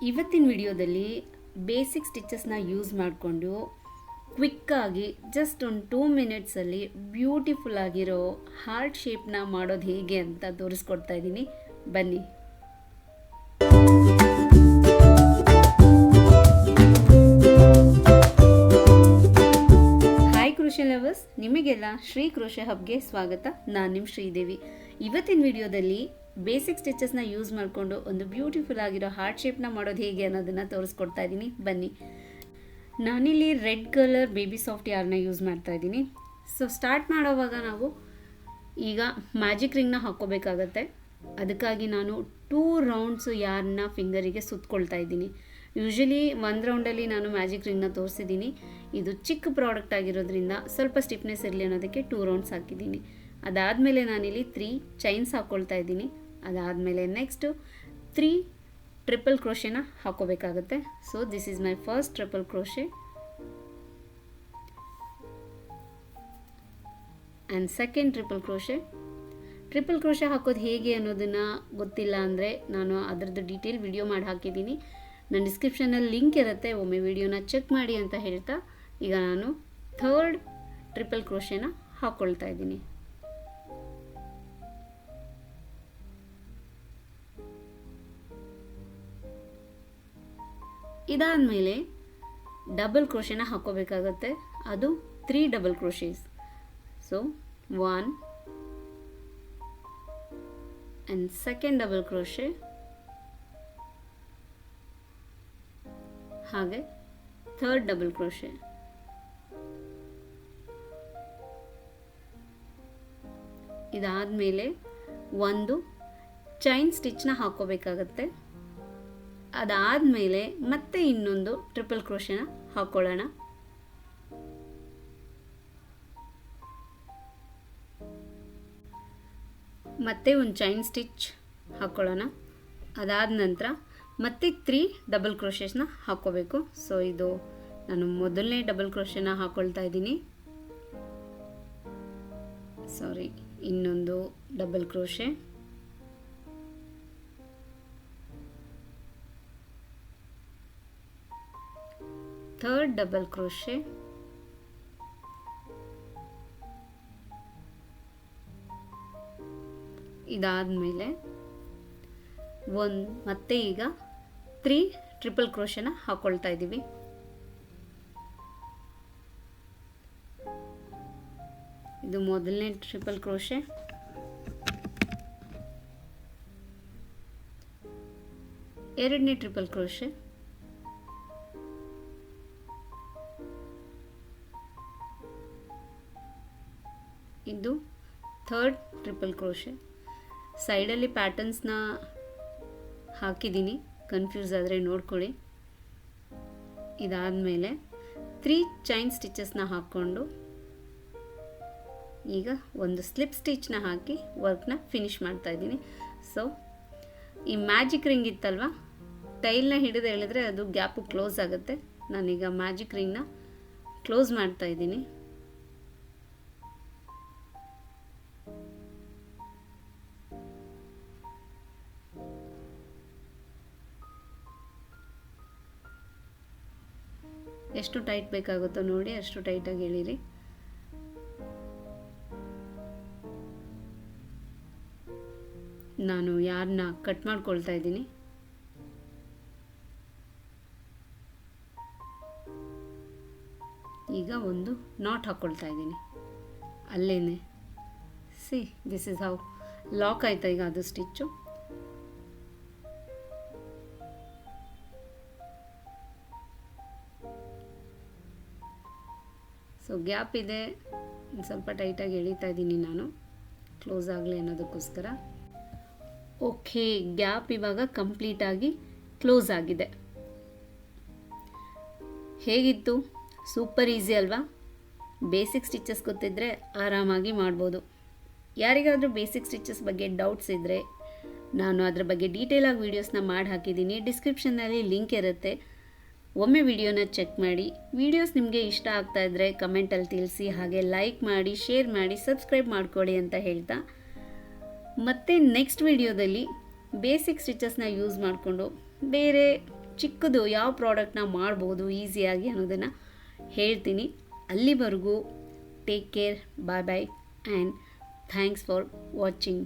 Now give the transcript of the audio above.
ಇವತ್ತಿನ ವಿಡಿಯೋದಲ್ಲಿ basic ಸ್ಟಿಚಸ್ನ use ಮಾಡಿಕೊಂಡು ಕ್ವಿಕ್ಕಾಗಿ ಜಸ್ಟ್ ಒಂದು 2 ಮಿನಿಟ್ಸಲ್ಲಿ ಬ್ಯೂಟಿಫುಲ್ ಆಗಿರೋ ಹಾರ್ಟ್ ಶೇಪ್ನ ಮಾಡೋದು ಹೇಗೆ ಅಂತ ತೋರಿಸ್ಕೊಡ್ತಾ ಇದ್ದೀನಿ. ಬನ್ನಿ. ಹಾಯ್ ಕ್ರೋಶೆ ಲವರ್ಸ್, ನಿಮಗೆಲ್ಲ ಶ್ರೀ ಕ್ರೋಶೆ ಹಬ್ಗೆ ಸ್ವಾಗತ. ನಾನು ನಿಮ್ಮ ಶ್ರೀದೇವಿ. ಇವತ್ತಿನ ವಿಡಿಯೋದಲ್ಲಿ ಬೇಸಿಕ್ ಸ್ಟಿಚಸ್ನ ಯೂಸ್ ಮಾಡಿಕೊಂಡು ಒಂದು ಬ್ಯೂಟಿಫುಲ್ ಆಗಿರೋ ಹಾರ್ಟ್ ಶೇಪ್ನ ಮಾಡೋದು ಹೇಗೆ ಅನ್ನೋದನ್ನು ತೋರಿಸ್ಕೊಡ್ತಾ ಇದ್ದೀನಿ. ಬನ್ನಿ. ನಾನಿಲ್ಲಿ ರೆಡ್ ಕಲರ್ ಬೇಬಿ ಸಾಫ್ಟ್ ಯಾರ್ನ ಯೂಸ್ ಮಾಡ್ತಾ ಇದ್ದೀನಿ. ಸೊ ಸ್ಟಾರ್ಟ್ ಮಾಡೋವಾಗ ನಾವು ಈಗ ಮ್ಯಾಜಿಕ್ ರಿಂಗ್ನ ಹಾಕ್ಕೋಬೇಕಾಗತ್ತೆ. ಅದಕ್ಕಾಗಿ ನಾನು 2 ರೌಂಡ್ಸು ಯಾರನ್ನ ಫಿಂಗರಿಗೆ ಸುತ್ತಕೊಳ್ತಾ ಇದ್ದೀನಿ. ಯೂಶಲಿ 1 ರೌಂಡಲ್ಲಿ ನಾನು ಮ್ಯಾಜಿಕ್ ರಿಂಗ್ನ ತೋರಿಸಿದ್ದೀನಿ. ಇದು ಚಿಕ್ಕ ಪ್ರಾಡಕ್ಟ್ ಆಗಿರೋದ್ರಿಂದ ಸ್ವಲ್ಪ ಸ್ಟಿಫ್ನೆಸ್ ಇರಲಿ ಅನ್ನೋದಕ್ಕೆ 2 ರೌಂಡ್ಸ್ ಹಾಕಿದ್ದೀನಿ. ಅದಾದಮೇಲೆ ನಾನಿಲ್ಲಿ 3 ಚೈನ್ಸ್ ಹಾಕ್ಕೊಳ್ತಾ ಇದ್ದೀನಿ. ಅದಾದಮೇಲೆ ನೆಕ್ಸ್ಟು 3 ಟ್ರಿಪಲ್ ಕ್ರೋಶೆನ ಹಾಕೋಬೇಕಾಗುತ್ತೆ. So this is my first triple crochet and second triple crochet. Triple crochet ಹಾಕೋದು ಹೇಗೆ ಅನ್ನೋದನ್ನು ಗೊತ್ತಿಲ್ಲ ಅಂದರೆ ನಾನು ಅದರದ್ದು ಡೀಟೇಲ್ ವಿಡಿಯೋ ಮಾಡಿ ಹಾಕಿದ್ದೀನಿ. ನನ್ನ ಡಿಸ್ಕ್ರಿಪ್ಷನಲ್ಲಿ ಲಿಂಕ್ ಇರುತ್ತೆ, ಒಮ್ಮೆ ವಿಡಿಯೋನ ಚೆಕ್ ಮಾಡಿ ಅಂತ ಹೇಳ್ತಾ ಈಗ ನಾನು 3rd ಟ್ರಿಪಲ್ ಕ್ರೋಶೆನ ಹಾಕ್ಕೊಳ್ತಾ ಇದ್ದೀನಿ. ಇದಾದಮೇಲೆ ಡಬಲ್ ಕ್ರೋಶೆನ ಹಾಕೋಬೇಕಾಗತ್ತೆ. ಅದು 3 double crochets. So 1 and second double crochet, ಹಾಗೆ 3rd ಡಬಲ್ ಕ್ರೋಶೆ. ಇದಾದಮೇಲೆ ಒಂದು ಚೈನ್ ಸ್ಟಿಚ್ನ ಹಾಕೋಬೇಕಾಗತ್ತೆ. ಅದಾದಮೇಲೆ ಮತ್ತೆ ಇನ್ನೊಂದು ಟ್ರಿಪಲ್ ಕ್ರೋಶೆನ ಹಾಕ್ಕೊಳ್ಳೋಣ. ಮತ್ತೆ ಒಂದು ಚೈನ್ ಸ್ಟಿಚ್ ಹಾಕ್ಕೊಳ್ಳೋಣ. ಅದಾದ ನಂತರ ಮತ್ತೆ 3 ಡಬಲ್ ಕ್ರೋಶೆಸ್ನ ಹಾಕ್ಕೋಬೇಕು. ಸೊ ಇದು ನಾನು ಮೊದಲನೇ ಡಬಲ್ ಕ್ರೋಶೆನ ಹಾಕ್ಕೊಳ್ತಾ ಇದ್ದೀನಿ. ಸಾರಿ, ಇನ್ನೊಂದು double crochet, third double crochet, ಇದಾದಮೇಲೆ ಮತ್ತೆ ಈಗ 3 ಟ್ರಿಪಲ್ ಕ್ರೋಶೆನ ಹಾಕ್ಕೊಳ್ತಾ ಇದ್ದೀವಿ. ಇದು ಮೊದಲನೇ ಟ್ರಿಪಲ್ ಕ್ರೋಶೆ, ಎರಡನೇ ಟ್ರಿಪಲ್ ಕ್ರೋಶೆ, ಇದು 3rd ಟ್ರಿಪಲ್ ಕ್ರೋಶೆ. ಸೈಡಲ್ಲಿ ಪ್ಯಾಟರ್ನ್ಸ್ನ ಹಾಕಿದ್ದೀನಿ, ಕನ್ಫ್ಯೂಸ್ ಆದರೆ ನೋಡ್ಕೊಳ್ಳಿ. ಇದಾದಮೇಲೆ 3 ಚೈನ್ ಸ್ಟಿಚಸ್ನ ಹಾಕ್ಕೊಂಡು ಈಗ ಒಂದು ಸ್ಲಿಪ್ ಸ್ಟಿಚ್ನ ಹಾಕಿ ವರ್ಕ್ನ ಫಿನಿಶ್ ಮಾಡ್ತಾ ಇದ್ದೀನಿ. ಸೊ ಈ ಮ್ಯಾಜಿಕ್ ರಿಂಗ್ ಇತ್ತಲ್ವ, ಟೈಲ್ನ ಹಿಡಿದು ಹೇಳಿದ್ರೆ ಅದು ಗ್ಯಾಪು ಕ್ಲೋಸ್ ಆಗುತ್ತೆ. ನಾನೀಗ ಮ್ಯಾಜಿಕ್ ರಿಂಗ್ನ ಕ್ಲೋಸ್ ಮಾಡ್ತಾ ಇದ್ದೀನಿ. ಎಷ್ಟು ಟೈಟ್ ಬೇಕಾಗುತ್ತೋ ನೋಡಿ, ಅಷ್ಟು ಟೈಟಾಗಿ ಎಳೀರಿ. ನಾನು ಯಾರನ್ನ ಕಟ್ ಮಾಡ್ಕೊಳ್ತಾ ಇದ್ದೀನಿ. ಈಗ ಒಂದು ನಾಟ್ ಹಾಕ್ಕೊಳ್ತಾ ಇದ್ದೀನಿ ಅಲ್ಲೇನೆ. See, this is how. Lock ಆಯ್ತಾ ಈಗ ಅದು ಸ್ಟಿಚ್ಚು. ಸೊ ಗ್ಯಾಪ್ ಇದೆ, ಸ್ವಲ್ಪ ಟೈಟಾಗಿ ಎಳೀತಾ ಇದ್ದೀನಿ ನಾನು, ಕ್ಲೋಸ್ ಆಗಲಿ ಅನ್ನೋದಕ್ಕೋಸ್ಕರ. ಓಕೆ, ಗ್ಯಾಪ್ ಇವಾಗ ಕಂಪ್ಲೀಟಾಗಿ ಕ್ಲೋಸ್ ಆಗಿದೆ. ಹೇಗಿತ್ತು? ಸೂಪರ್ ಈಸಿ ಅಲ್ವಾ? ಬೇಸಿಕ್ ಸ್ಟಿಚಸ್ ಗೊತ್ತಿದ್ದರೆ ಆರಾಮಾಗಿ ಮಾಡ್ಬೋದು. ಯಾರಿಗಾದರೂ ಬೇಸಿಕ್ ಸ್ಟಿಚಸ್ ಬಗ್ಗೆ ಡೌಟ್ಸ್ ಇದ್ದರೆ ನಾನು ಅದರ ಬಗ್ಗೆ ಡೀಟೇಲಾಗಿ ವೀಡಿಯೋಸ್ನ ಮಾಡಿ ಹಾಕಿದ್ದೀನಿ. ಡಿಸ್ಕ್ರಿಪ್ಷನ್ನಲ್ಲಿ ಲಿಂಕ್ ಇರುತ್ತೆ, ಒಮ್ಮೆ ವಿಡಿಯೋನ ಚೆಕ್ ಮಾಡಿ. ವಿಡಿಯೋಸ್ ನಿಮಗೆ ಇಷ್ಟ ಆಗ್ತಾ ಇದ್ದರೆ ಕಮೆಂಟಲ್ಲಿ ತಿಳಿಸಿ, ಹಾಗೆ ಲೈಕ್ ಮಾಡಿ, ಶೇರ್ ಮಾಡಿ, ಸಬ್ಸ್ಕ್ರೈಬ್ ಮಾಡ್ಕೊಳ್ಳಿ ಅಂತ ಹೇಳ್ತಾ ಮತ್ತೆ ನೆಕ್ಸ್ಟ್ ವಿಡಿಯೋದಲ್ಲಿ ಬೇಸಿಕ್ ಸ್ಟಿಚಸ್ನ ಯೂಸ್ ಮಾಡಿಕೊಂಡು ಬೇರೆ ಚಿಕ್ಕದು ಯಾವ ಪ್ರಾಡಕ್ಟ್ನ ಮಾಡ್ಬೋದು ಈಸಿಯಾಗಿ ಅನ್ನೋದನ್ನು ಹೇಳ್ತೀನಿ. ಅಲ್ಲಿವರೆಗೂ take care, bye bye and thanks for watching.